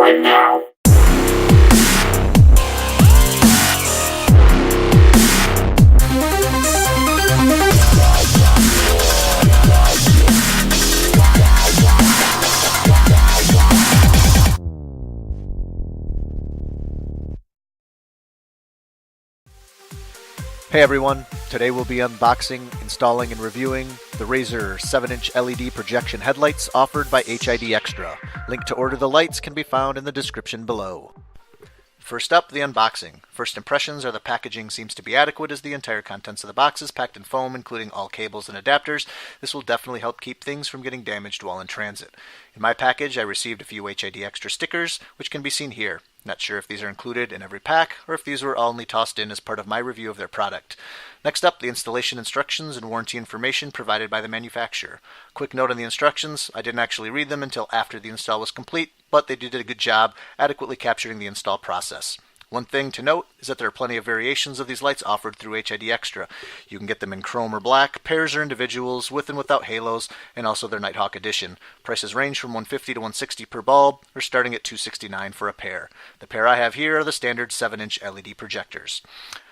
right now. Hey everyone, today we'll be unboxing, installing, and reviewing the Razir 7-inch LED projection headlights offered by HIDextra. Link to order the lights can be found in the description below. First up, the unboxing. First impressions are the packaging seems to be adequate as the entire contents of the box is packed in foam, including all cables and adapters. This will definitely help keep things from getting damaged while in transit. In my package, I received a few HIDextra stickers, which can be seen here. Not sure if these are included in every pack, or if these were only tossed in as part of my review of their product. Next up, the installation instructions and warranty information provided by the manufacturer. Quick note on the instructions, I didn't actually read them until after the install was complete, but they did a good job adequately capturing the install process. One thing to note is that there are plenty of variations of these lights offered through HIDextra. You can get them in chrome or black, pairs or individuals, with and without halos, and also their Nighthawk edition. Prices range from $150 to $160 per bulb, or starting at $269 for a pair. The pair I have here are the standard 7-inch LED projectors.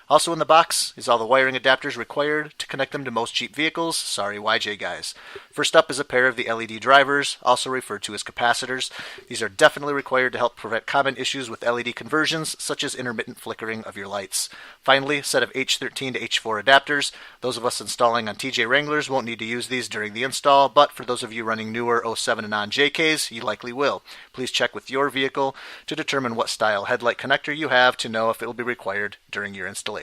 Also in the box is all the wiring adapters required to connect them to most Jeep vehicles. Sorry YJ guys. First up is a pair of the LED drivers, also referred to as capacitors. These are definitely required to help prevent common issues with LED conversions, such as intermittent flickering of your lights. Finally, a set of H13 to H4 adapters. Those of us installing on TJ Wranglers won't need to use these during the install, but for those of you running newer 07 and on JKs, you likely will. Please check with your vehicle to determine what style headlight connector you have to know if it will be required during your installation.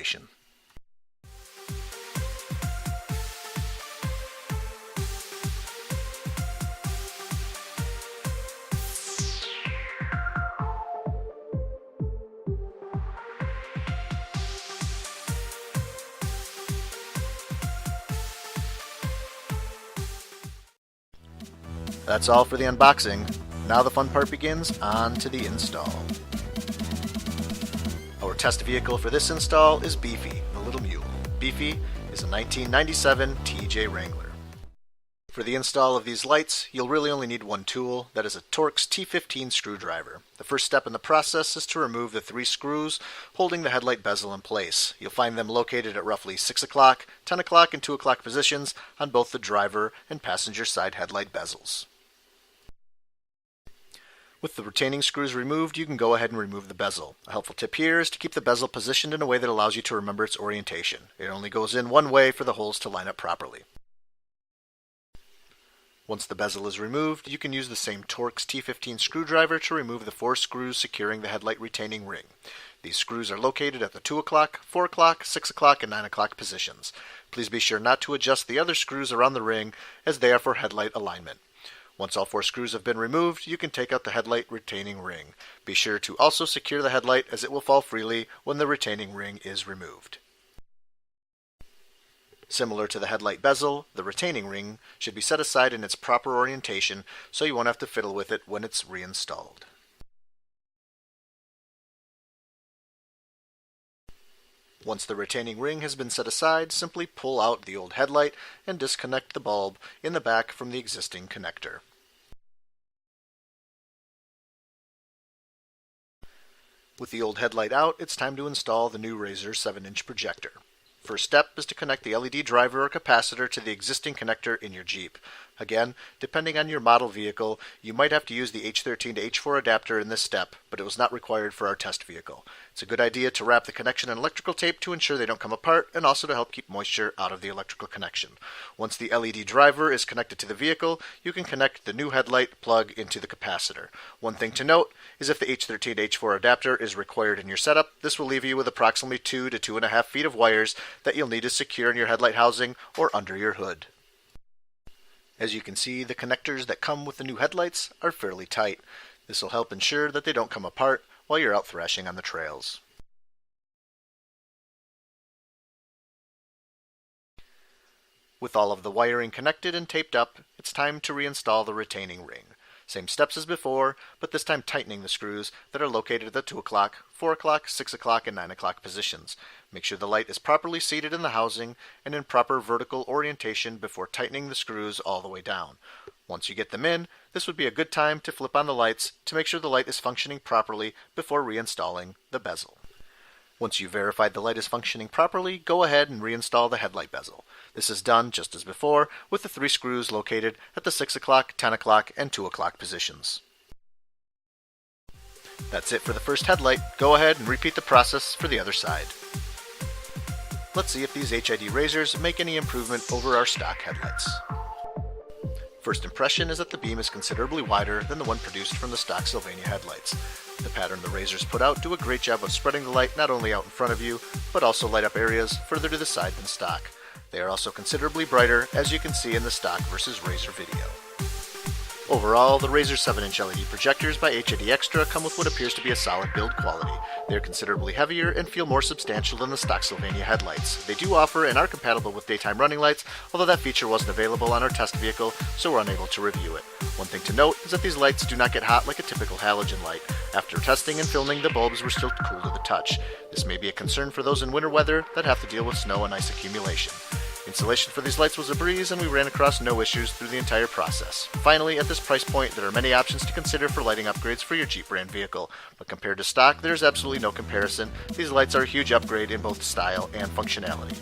That's all for the unboxing. Now the fun part begins, on to the install. Our test vehicle for this install is Beefy, the Little Mule. Beefy is a 1997 TJ Wrangler. For the install of these lights, you'll really only need one tool, that is a Torx T15 screwdriver. The first step in the process is to remove the 3 screws holding the headlight bezel in place. You'll find them located at roughly 6 o'clock, 10 o'clock, and 2 o'clock positions on both the driver and passenger side headlight bezels. With the retaining screws removed, you can go ahead and remove the bezel. A helpful tip here is to keep the bezel positioned in a way that allows you to remember its orientation. It only goes in one way for the holes to line up properly. Once the bezel is removed, you can use the same Torx T15 screwdriver to remove the 4 screws securing the headlight retaining ring. These screws are located at the 2 o'clock, 4 o'clock, 6 o'clock, and 9 o'clock positions. Please be sure not to adjust the other screws around the ring, as they are for headlight alignment. Once all 4 screws have been removed, you can take out the headlight retaining ring. Be sure to also secure the headlight, as it will fall freely when the retaining ring is removed. Similar to the headlight bezel, the retaining ring should be set aside in its proper orientation so you won't have to fiddle with it when it's reinstalled. Once the retaining ring has been set aside, simply pull out the old headlight and disconnect the bulb in the back from the existing connector. With the old headlight out, it's time to install the new Razir 7-inch projector. First step is to connect the LED driver or capacitor to the existing connector in your Jeep. Again, depending on your model vehicle, you might have to use the H13 to H4 adapter in this step, but it was not required for our test vehicle. It's a good idea to wrap the connection in electrical tape to ensure they don't come apart, and also to help keep moisture out of the electrical connection. Once the LED driver is connected to the vehicle, you can connect the new headlight plug into the capacitor. One thing to note is if the H13 to H4 adapter is required in your setup, this will leave you with approximately 2 to 2.5 feet of wires that you'll need to secure in your headlight housing or under your hood. As you can see, the connectors that come with the new headlights are fairly tight. This will help ensure that they don't come apart while you're out thrashing on the trails. With all of the wiring connected and taped up, it's time to reinstall the retaining ring. Same steps as before, but this time tightening the screws that are located at the 2 o'clock, 4 o'clock, 6 o'clock, and 9 o'clock positions. Make sure the light is properly seated in the housing and in proper vertical orientation before tightening the screws all the way down. Once you get them in, this would be a good time to flip on the lights to make sure the light is functioning properly before reinstalling the bezel. Once you've verified the light is functioning properly, go ahead and reinstall the headlight bezel. This is done just as before with the 3 screws located at the 6 o'clock, 10 o'clock, and 2 o'clock positions. That's it for the first headlight. Go ahead and repeat the process for the other side. Let's see if these HID Razors make any improvement over our stock headlights. First impression is that the beam is considerably wider than the one produced from the stock Sylvania headlights. The pattern the Razors put out do a great job of spreading the light not only out in front of you, but also light up areas further to the side than stock. They are also considerably brighter, as you can see in the stock versus Razor video. Overall, the Razor 7-inch LED projectors by HIDextra come with what appears to be a solid build quality. They are considerably heavier and feel more substantial than the stock Sylvania headlights. They do offer and are compatible with daytime running lights, although that feature wasn't available on our test vehicle, so we're unable to review it. One thing to note is that these lights do not get hot like a typical halogen light. After testing and filming, the bulbs were still cool to the touch. This may be a concern for those in winter weather that have to deal with snow and ice accumulation. Installation for these lights was a breeze, and we ran across no issues through the entire process. Finally, at this price point, there are many options to consider for lighting upgrades for your Jeep brand vehicle, but compared to stock, there's absolutely no comparison. These lights are a huge upgrade in both style and functionality.